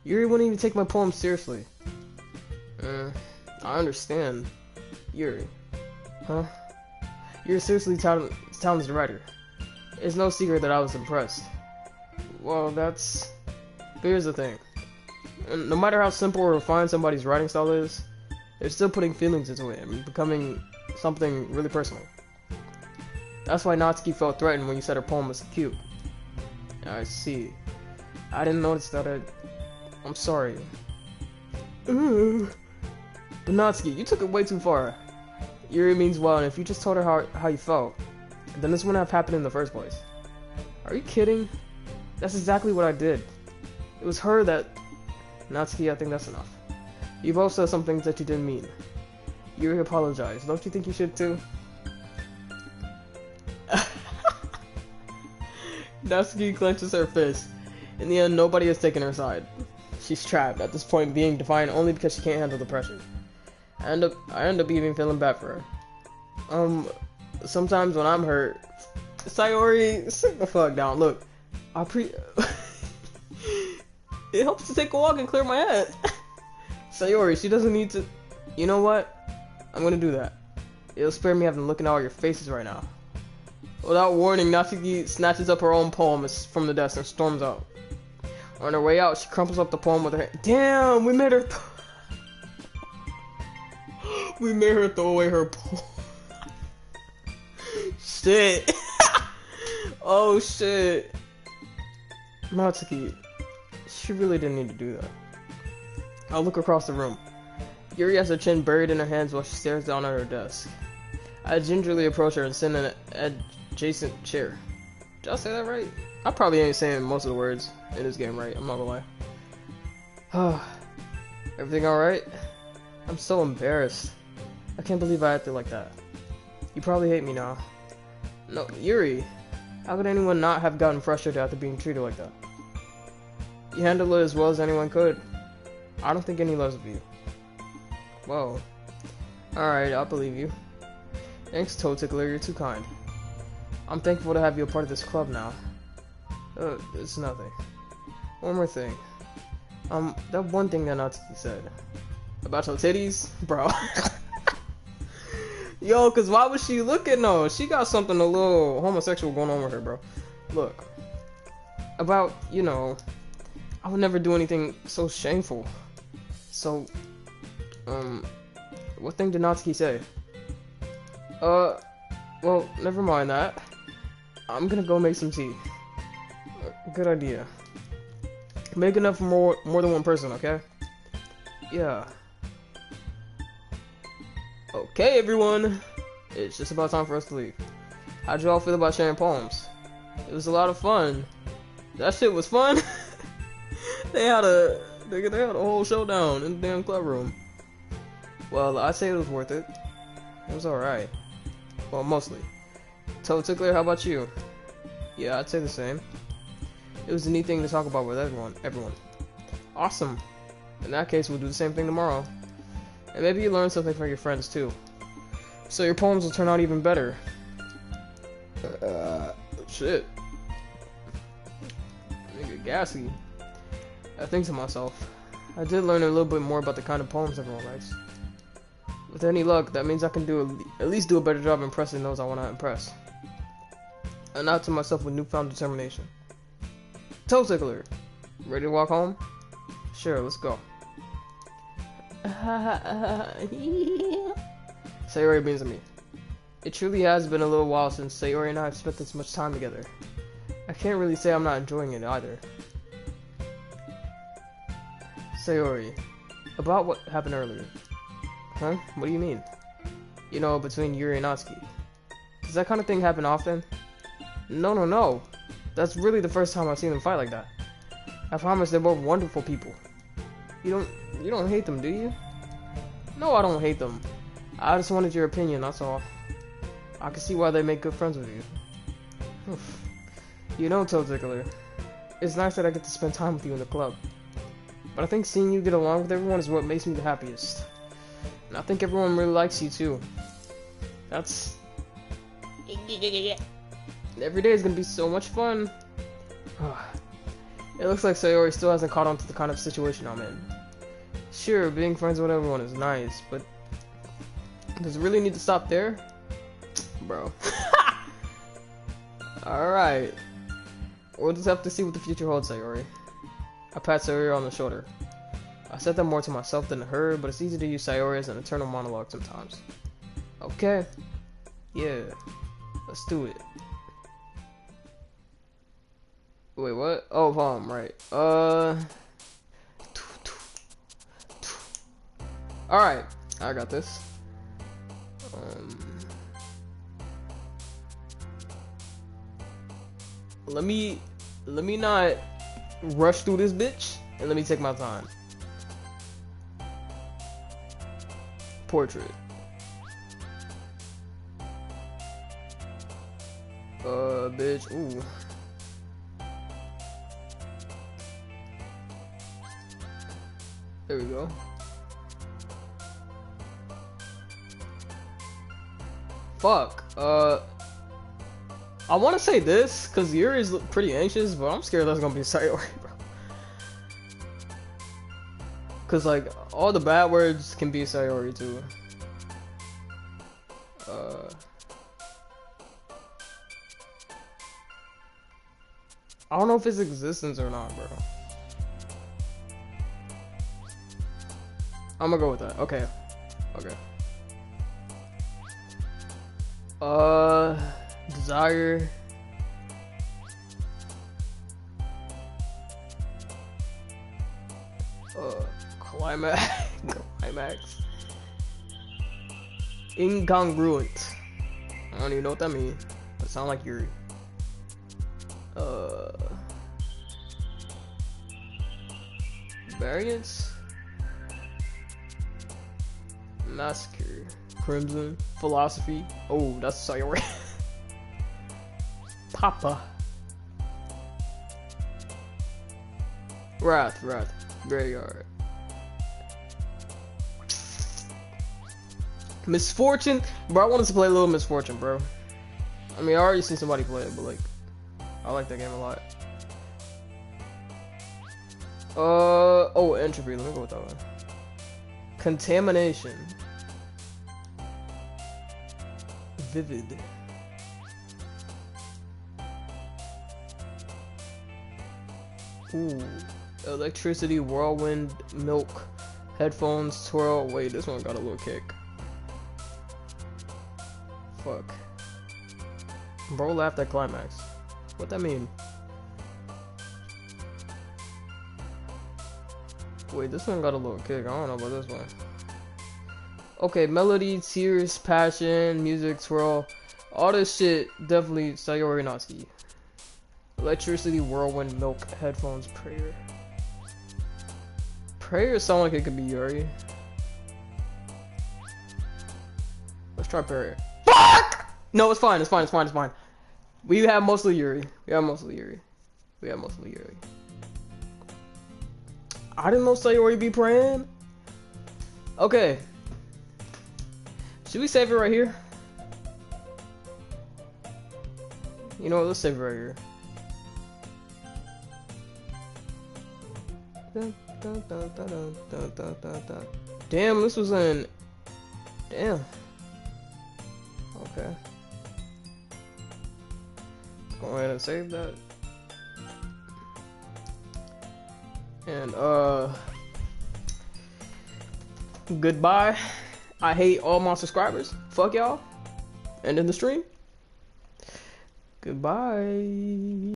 Yuri wouldn't even take my poem seriously. I understand. Yuri. Huh? You're a seriously talented writer. It's no secret that I was impressed. Well, but here's the thing. No matter how simple or refined somebody's writing style is, they're still putting feelings into it and becoming something really personal. That's why Natsuki felt threatened when you said her poem was cute. I see. I didn't notice that. I'm sorry. But Natsuki, you took it way too far. Yuri means well, and if you just told her how you felt, then this wouldn't have happened in the first place. Are you kidding? That's exactly what I did. It was her that... Natsuki, I think that's enough. You both said some things that you didn't mean. Yuri apologized. Don't you think you should too? Natsuki clenches her fist. In the end, nobody has taken her side. She's trapped, at this point being defiant only because she can't handle the pressure. I end up even feeling bad for her. Sometimes when I'm hurt... Sayori, sit the fuck down. Look, it helps to take a walk and clear my head. Sayori, she doesn't need to... You know what? I'm gonna do that. It'll spare me having to look at all your faces right now. Without warning, Natsuki snatches up her own poem from the desk and storms out. On her way out, she crumples up the poem with her hand. Damn, we made her. We made her throw away her poem. Shit. Oh shit. Natsuki, she really didn't need to do that. I'll look across the room. Yuri has her chin buried in her hands while she stares down at her desk. I gingerly approach her and sit in an adjacent chair. Did I say that right? I probably ain't saying most of the words in this game right, I'm not gonna lie. Everything alright? I'm so embarrassed. I can't believe I acted like that. You probably hate me now. No, Yuri, how could anyone not have gotten frustrated after being treated like that? You handled it as well as anyone could. I don't think any less of you. Whoa. Alright, I'll believe you. Thanks, Toe Tickler, you're too kind. I'm thankful to have you a part of this club now. It's nothing. One more thing. That one thing that Natsuki said. About your titties? Bro. Yo, cause why was she looking though? She got something a little homosexual going on with her, bro. Look. About, you know, I would never do anything so shameful. So, what thing did Natsuki say? Well, never mind that. I'm gonna go make some tea. Good idea. Make enough for more than one person, okay? Yeah. Okay, everyone. It's just about time for us to leave. How'd you all feel about sharing poems? It was a lot of fun. That shit was fun. They had a whole showdown in the damn club room. Well, I'd say it was worth it. It was alright. Well, mostly. Toe Tickler, how about you? Yeah, I'd say the same. It was a neat thing to talk about with everyone. Awesome. In that case, we'll do the same thing tomorrow. And maybe you learn something from your friends too. So your poems will turn out even better. Shit. Nigga gassy. I think to myself, I did learn a little bit more about the kind of poems everyone likes. With any luck, that means I can at least do a better job impressing those I want to impress. And not to myself with newfound determination. Toe Tickler, ready to walk home? Sure, let's go. Sayori beams at me. It truly has been a little while since Sayori and I have spent this much time together. I can't really say I'm not enjoying it either. Sayori, about what happened earlier. Huh? What do you mean? You know, between Yuri and Natsuki. Does that kind of thing happen often? No. That's really the first time I've seen them fight like that. I promise they're both wonderful people. You don't hate them, do you? No, I don't hate them. I just wanted your opinion, that's all. I can see why they make good friends with you. Oof. You know, Toe Tickler, it's nice that I get to spend time with you in the club. But I think seeing you get along with everyone is what makes me the happiest. And I think everyone really likes you too. That's... Every day is gonna be so much fun. It looks like Sayori still hasn't caught on to the kind of situation I'm in. Sure, being friends with everyone is nice, but does it really need to stop there? Bro. Alright. We'll just have to see what the future holds, Sayori. I pat Sayori on the shoulder. I said that more to myself than to her, but it's easy to use Sayori as an internal monologue sometimes. Okay. Yeah. Let's do it. Wait, what? Oh, palm, right. Alright. I got this. Let me not rush through this bitch, and let me take my time. Portrait. Bitch. Ooh. There we go. Fuck. I want to say this because Yuri's pretty anxious, but I'm scared that's gonna be Sayori, bro. Cause like all the bad words can be Sayori too. I don't know if it's existence or not, bro. I'm gonna go with that. Okay. Okay. Desire. Climax. Climax. Incongruent. I don't even know what that means. It sounds like Yuri. Variance. Massacre. Crimson. Philosophy. Oh, that's Sayori. Papa. Wrath. Graveyard. Misfortune. Bro, I wanted to play a little Misfortune, bro. I mean, I already seen somebody play it, but like, I like that game a lot. Oh, Entropy. Let me go with that one. Contamination. Vivid. Ooh. Electricity, whirlwind, milk, headphones, twirl. Wait, this one got a little kick. Fuck. Bro laughed at climax. What that mean? Wait, this one got a little kick. I don't know about this one. Okay, melody, tears, passion, music, twirl. All this shit definitely Sayori Natsuki. Electricity, whirlwind, milk, headphones, prayer. Prayer sound like it could be Yuri. Let's try prayer. Fuck! No, it's fine. We have mostly Yuri. I didn't know Sayori be praying. Okay. Should we save it right here? You know what? Let's save it right here. Damn, this was in. Damn. Okay. Let's go ahead and save that. And goodbye. I hate all my subscribers. Fuck y'all. Ending the stream. Goodbye.